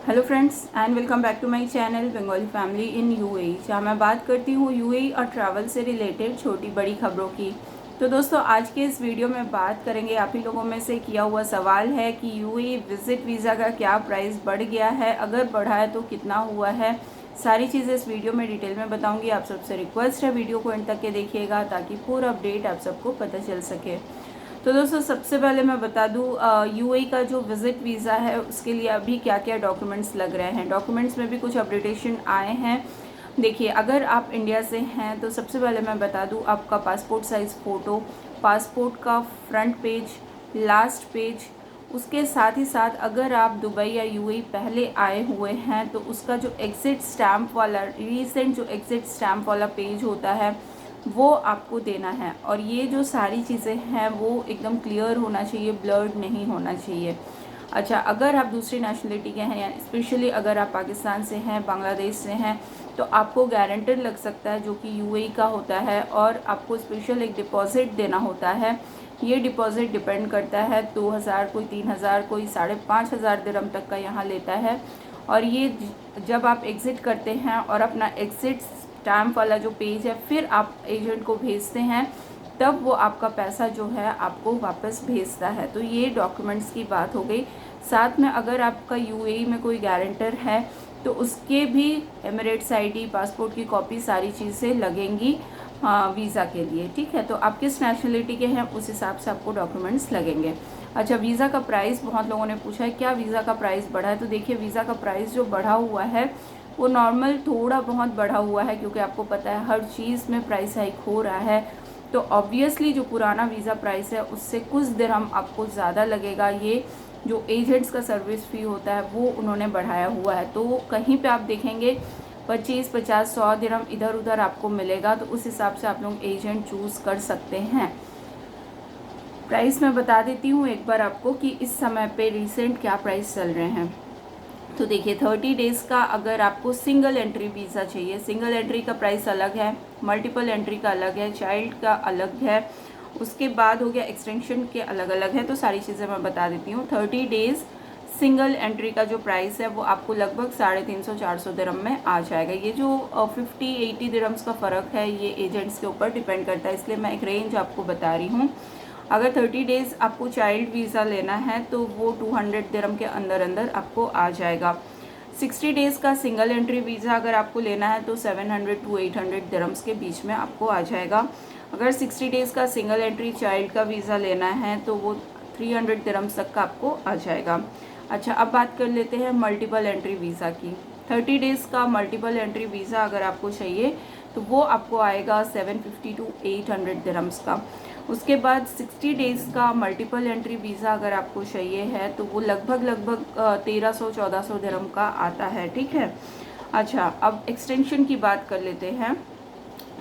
Hello friends and welcome back to my channel Bengali family in UAE, जहाँ मैं बात करती हूँ यूएई और ट्रैवल से रिलेटेड छोटी बड़ी खबरों की। तो दोस्तों, आज के इस वीडियो में बात करेंगे, आप ही लोगों में से किया हुआ सवाल है कि यूएई विजिट वीज़ा का क्या प्राइस बढ़ गया है, अगर बढ़ा है तो कितना हुआ है। सारी चीज़ें इस वीडियो में डिटेल में बताऊँगी। आप सबसे रिक्वेस्ट है वीडियो को एंड तक के देखिएगा ताकि पूरा अपडेट आप सबको पता चल सके। तो दोस्तों, सबसे पहले मैं बता दूं यूएई का जो विज़िट वीज़ा है उसके लिए अभी क्या क्या डॉक्यूमेंट्स लग रहे हैं। डॉक्यूमेंट्स में भी कुछ अपडेटेशन आए हैं। देखिए, अगर आप इंडिया से हैं तो सबसे पहले मैं बता दूं, आपका पासपोर्ट साइज़ फ़ोटो, पासपोर्ट का फ्रंट पेज, लास्ट पेज, उसके साथ ही साथ अगर आप दुबई या यूएई पहले आए हुए हैं तो उसका जो एग्ज़िट स्टैम्प वाला, रीसेंट जो एग्ज़िट स्टैम्प वाला पेज होता है वो आपको देना है। और ये जो सारी चीज़ें हैं वो एकदम क्लियर होना चाहिए, ब्लर्ड नहीं होना चाहिए। अच्छा, अगर आप दूसरी नेशनलिटी के हैं या स्पेशली अगर आप पाकिस्तान से हैं, बांग्लादेश से हैं, तो आपको गारंटर लग सकता है जो कि यूएई का होता है और आपको स्पेशल एक डिपॉज़िट देना होता है। ये डिपॉज़िट डिपेंड करता है 2000, कोई 3000, कोई 5500 दिरहम तक का यहाँ लेता है। और ये जब आप एग्ज़िट करते हैं और अपना एग्ज़िट स्टैम्प वाला जो पेज है फिर आप एजेंट को भेजते हैं, तब वो आपका पैसा जो है आपको वापस भेजता है। तो ये डॉक्यूमेंट्स की बात हो गई। साथ में अगर आपका यूएई में कोई गारंटर है तो उसके भी एमिरेट्स आईडी, पासपोर्ट की कॉपी, सारी चीज़ें लगेंगी वीज़ा के लिए। ठीक है, तो आप किस नेशनलिटी के हैं उस हिसाब से आपको डॉक्यूमेंट्स लगेंगे। अच्छा, वीज़ा का प्राइस बहुत लोगों ने पूछा है क्या वीज़ा का प्राइस बढ़ा है। तो देखिए, वीज़ा का प्राइस जो बढ़ा हुआ है वो नॉर्मल थोड़ा बहुत बढ़ा हुआ है, क्योंकि आपको पता है हर चीज़ में प्राइस हाइक हो रहा है। तो ऑब्वियसली जो पुराना वीज़ा प्राइस है उससे कुछ दिरहम आपको ज़्यादा लगेगा। ये जो एजेंट्स का सर्विस फ़ी होता है वो उन्होंने बढ़ाया हुआ है। तो कहीं पे आप देखेंगे 25, 50, 100 दिरहम इधर उधर आपको मिलेगा। तो उस हिसाब से आप लोग एजेंट चूज़ कर सकते हैं। प्राइस मैं बता देती हूँ एक बार आपको कि इस समय पे रिसेंट क्या प्राइस चल रहे हैं। तो देखिए, 30 डेज़ का अगर आपको सिंगल एंट्री वीज़ा चाहिए, सिंगल एंट्री का प्राइस अलग है, मल्टीपल एंट्री का अलग है, चाइल्ड का अलग है, उसके बाद हो गया एक्सटेंशन के अलग अलग है। तो सारी चीज़ें मैं बता देती हूँ। 30 डेज़ सिंगल एंट्री का जो प्राइस है वो आपको लगभग 350-400 दिरहम में आ जाएगा। ये जो 50-80 दिरहम्स का फ़र्क है ये एजेंट्स के ऊपर डिपेंड करता है, इसलिए मैं एक रेंज आपको बता रही हूँ। अगर 30 डेज़ आपको चाइल्ड वीज़ा लेना है तो वो 200 दिरहम के अंदर अंदर आपको आ जाएगा। 60 डेज़ का सिंगल एंट्री वीज़ा अगर आपको लेना है तो 700 to 800 दिरहम्स के बीच में आपको आ जाएगा। अगर 60 डेज़ का सिंगल एंट्री चाइल्ड का वीज़ा लेना है तो वो 300 दिरहम्स तक का आपको आ जाएगा। अच्छा, अब बात कर लेते हैं मल्टीपल एंट्री वीज़ा की। 30 डेज़ का मल्टीपल एंट्री वीज़ा अगर आपको चाहिए तो वो आपको आएगा 750 to 800 दिरहम्स का। उसके बाद 60 डेज़ का मल्टीपल एंट्री वीज़ा अगर आपको चाहिए है तो वो लगभग 1300-1400 दिरहम का आता है। ठीक है। अच्छा, अब एक्सटेंशन की बात कर लेते हैं।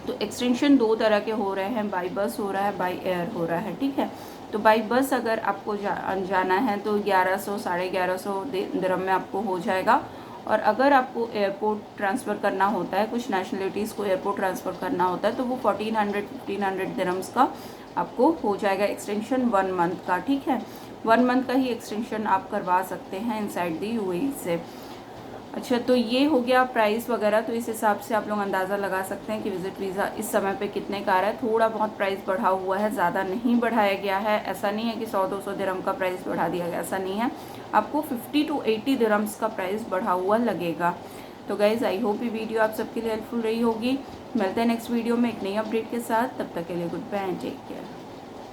तो एक्सटेंशन दो तरह के हो रहे हैं, बाई बस हो रहा है, बाई एयर हो रहा है। ठीक है, तो बाई बस अगर आपको जाना है तो 1100, 1150 दिरहम में आपको हो जाएगा। और अगर आपको एयरपोर्ट ट्रांसफ़र करना होता है, कुछ नेशनलिटीज़ को एयरपोर्ट ट्रांसफ़र करना होता है, तो वो 1400-1500 दिरहम्स का आपको हो जाएगा एक्सटेंशन 1 मंथ का। ठीक है, 1 मंथ का ही एक्सटेंशन आप करवा सकते हैं इनसाइड दी यूएई से। अच्छा, तो ये हो गया प्राइस वगैरह। तो इस हिसाब से आप लोग अंदाज़ा लगा सकते हैं कि विज़िट वीज़ा इस समय पे कितने का आ रहा है। थोड़ा बहुत प्राइस बढ़ा हुआ है, ज़्यादा नहीं बढ़ाया गया है। ऐसा नहीं है कि 100-200 दिरहम का प्राइस बढ़ा दिया गया, ऐसा नहीं है। आपको 50 to 80 दिरहम्स का प्राइस बढ़ा हुआ लगेगा। तो गाइज़, आई होप ये वीडियो आप सबके लिए हेल्पफुल रही होगी। मिलते हैं नेक्स्ट वीडियो में एक नई अपडेट के साथ। तब तक के लिए goodbye and take care.